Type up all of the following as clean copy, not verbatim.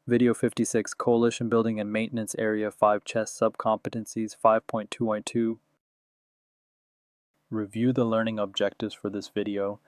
Video 56, Coalition Building and Maintenance Area 5 Chess Subcompetencies 5.2.2. Review the learning objectives for this video.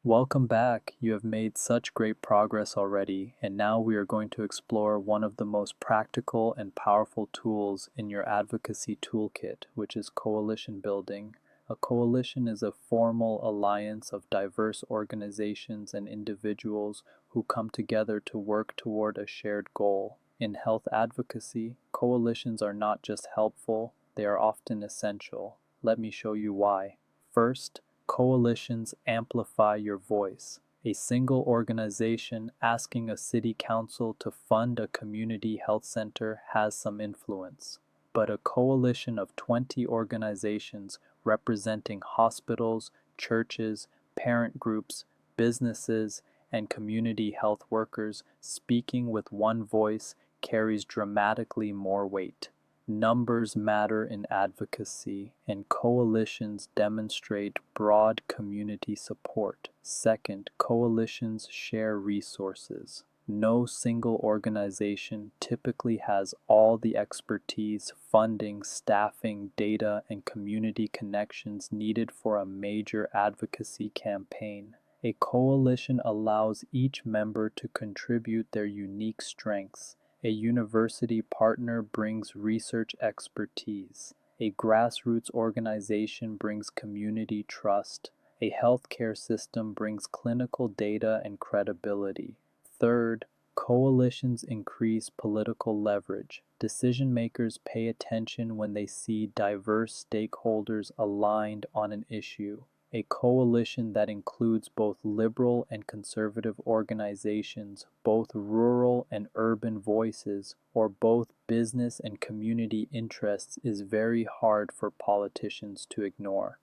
Welcome back. You have made such great progress already, and now we are going to explore one of the most practical and powerful tools in your advocacy toolkit, which is coalition building. A coalition is a formal alliance of diverse organizations and individuals who come together to work toward a shared goal. In health advocacy, coalitions are not just helpful, they are often essential. Let me show you why. First, coalitions amplify your voice. A single organization asking a city council to fund a community health center has some influence. But a coalition of 20 organizations representing hospitals, churches, parent groups, businesses, and community health workers speaking with one voice carries dramatically more weight. Numbers matter in advocacy, and coalitions demonstrate broad community support. Second, coalitions share resources. No single organization typically has all the expertise, funding, staffing, data, and community connections needed for a major advocacy campaign. A coalition allows each member to contribute their unique strengths. A university partner brings research expertise. A grassroots organization brings community trust. A healthcare system brings clinical data and credibility. Third, coalitions increase political leverage. Decision makers pay attention when they see diverse stakeholders aligned on an issue. A coalition that includes both liberal and conservative organizations, both rural and urban voices, or both business and community interests is very hard for politicians to ignore.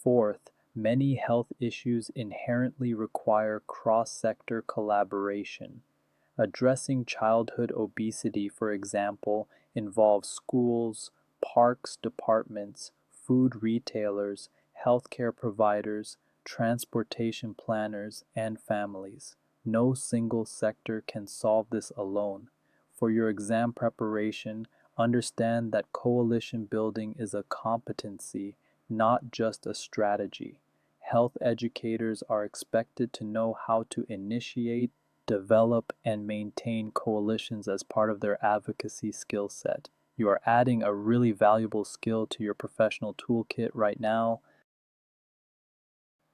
Fourth, many health issues inherently require cross-sector collaboration. Addressing childhood obesity, for example, involves schools, parks departments, food retailers, healthcare providers, transportation planners, and families. No single sector can solve this alone. For your exam preparation, understand that coalition building is a competency, not just a strategy. Health educators are expected to know how to initiate, develop, and maintain coalitions as part of their advocacy skill set. You are adding a really valuable skill to your professional toolkit right now.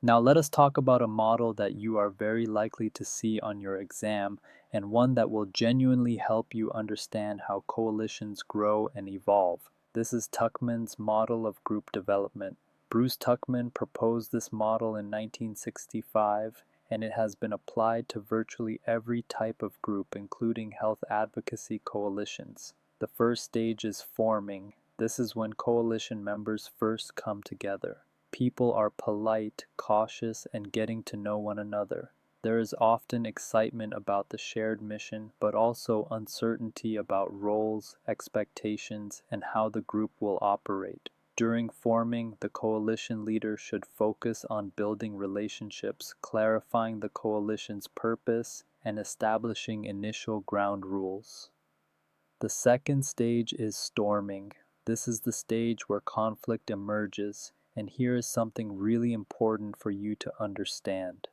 Now let us talk about a model that you are very likely to see on your exam, and one that will genuinely help you understand how coalitions grow and evolve. This is Tuckman's model of group development. Bruce Tuckman proposed this model in 1965, and it has been applied to virtually every type of group, including health advocacy coalitions. The first stage is forming. This is when coalition members first come together. People are polite, cautious, and getting to know one another. There is often excitement about the shared mission, but also uncertainty about roles, expectations, and how the group will operate. During forming, the coalition leader should focus on building relationships, clarifying the coalition's purpose, and establishing initial ground rules. The second stage is storming. This is the stage where conflict emerges, and here is something really important for you to understand.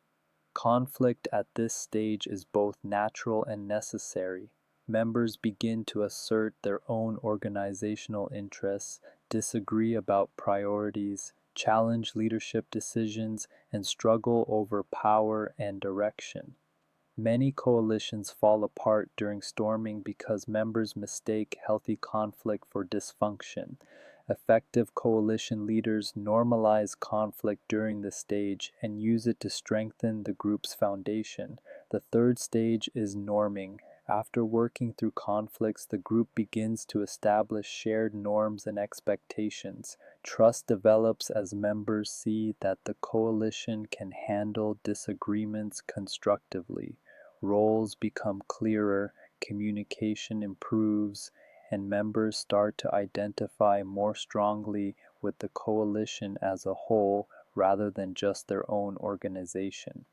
Conflict at this stage is both natural and necessary. Members begin to assert their own organizational interests, disagree about priorities, challenge leadership decisions, and struggle over power and direction. Many coalitions fall apart during storming because members mistake healthy conflict for dysfunction. Effective coalition leaders normalize conflict during this stage and use it to strengthen the group's foundation. The third stage is norming. After working through conflicts, the group begins to establish shared norms and expectations. Trust develops as members see that the coalition can handle disagreements constructively. Roles become clearer, communication improves, and members start to identify more strongly with the coalition as a whole rather than just their own organization.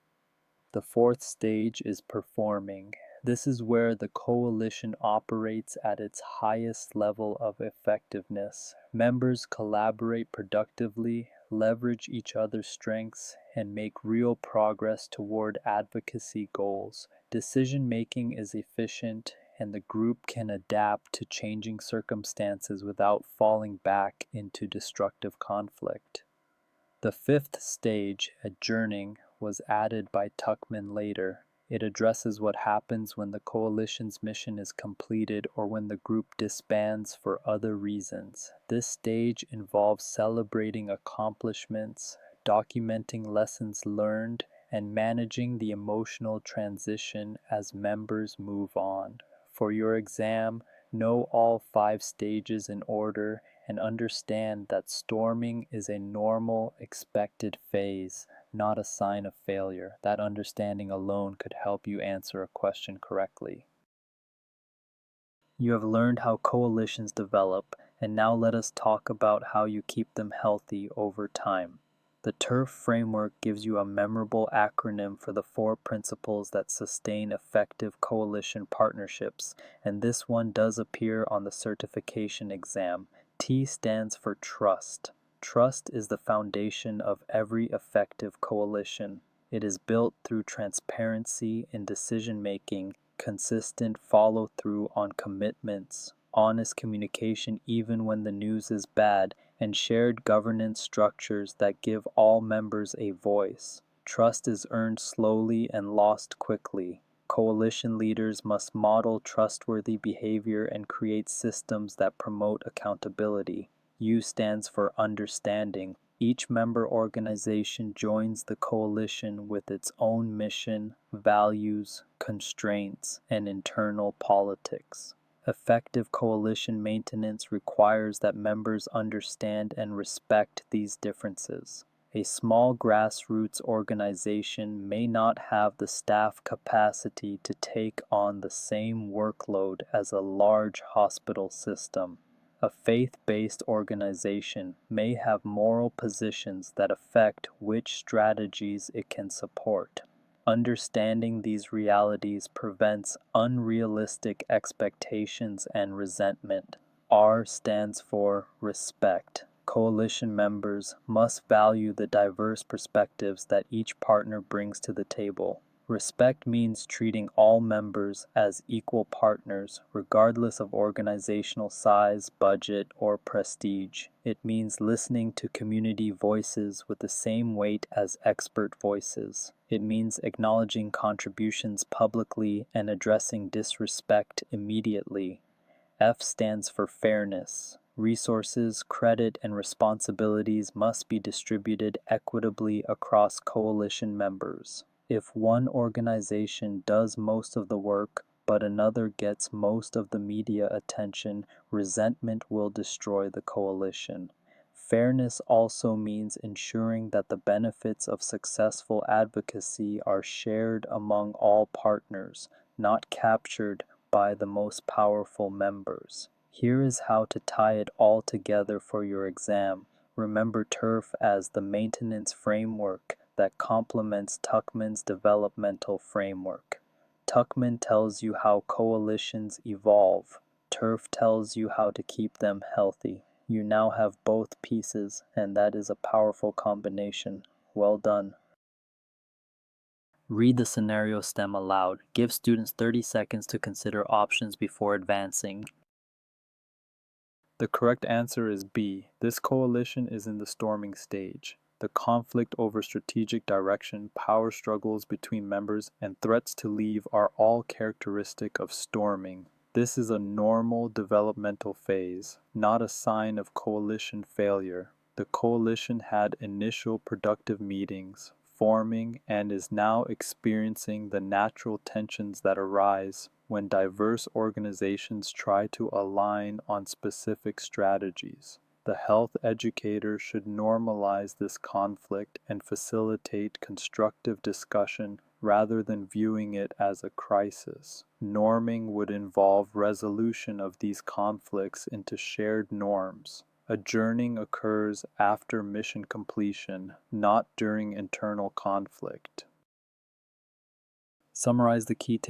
The fourth stage is performing. This is where the coalition operates at its highest level of effectiveness. Members collaborate productively, leverage each other's strengths, and make real progress toward advocacy goals. Decision making is efficient, and the group can adapt to changing circumstances without falling back into destructive conflict. The fifth stage, adjourning, was added by Tuckman later. It addresses what happens when the coalition's mission is completed or when the group disbands for other reasons. This stage involves celebrating accomplishments, documenting lessons learned, and managing the emotional transition as members move on. For your exam, know all 5 stages in order and understand that storming is a normal, expected phase, not a sign of failure. That understanding alone could help you answer a question correctly. You have learned how coalitions develop, and now let us talk about how you keep them healthy over time. The TURF framework gives you a memorable acronym for the 4 principles that sustain effective coalition partnerships, and this one does appear on the certification exam. T stands for trust. Trust is the foundation of every effective coalition. It is built through transparency in decision making, consistent follow through on commitments, honest communication even when the news is bad, and shared governance structures that give all members a voice. Trust is earned slowly and lost quickly. Coalition leaders must model trustworthy behavior and create systems that promote accountability. U stands for understanding. Each member organization joins the coalition with its own mission, values, constraints, and internal politics. Effective coalition maintenance requires that members understand and respect these differences. A small grassroots organization may not have the staff capacity to take on the same workload as a large hospital system. A faith-based organization may have moral positions that affect which strategies it can support. Understanding these realities prevents unrealistic expectations and resentment. R stands for respect. Coalition members must value the diverse perspectives that each partner brings to the table. Respect means treating all members as equal partners, regardless of organizational size, budget, or prestige. It means listening to community voices with the same weight as expert voices. It means acknowledging contributions publicly and addressing disrespect immediately. F stands for fairness. Resources, credit, and responsibilities must be distributed equitably across coalition members. If one organization does most of the work, but another gets most of the media attention, resentment will destroy the coalition. Fairness also means ensuring that the benefits of successful advocacy are shared among all partners, not captured by the most powerful members. Here is how to tie it all together for your exam. Remember TURF as the maintenance framework that complements Tuckman's developmental framework. Tuckman tells you how coalitions evolve. TURF tells you how to keep them healthy. You now have both pieces, and that is a powerful combination. Well done. Read the scenario stem aloud. Give students 30 seconds to consider options before advancing. The correct answer is B. This coalition is in the storming stage. The conflict over strategic direction, power struggles between members, and threats to leave are all characteristic of storming. This is a normal developmental phase, not a sign of coalition failure. The coalition had initial productive meetings, forming, and is now experiencing the natural tensions that arise when diverse organizations try to align on specific strategies. The health educator should normalize this conflict and facilitate constructive discussion rather than viewing it as a crisis. Norming would involve resolution of these conflicts into shared norms. Adjourning occurs after mission completion, not during internal conflict. Summarize the key takeaways.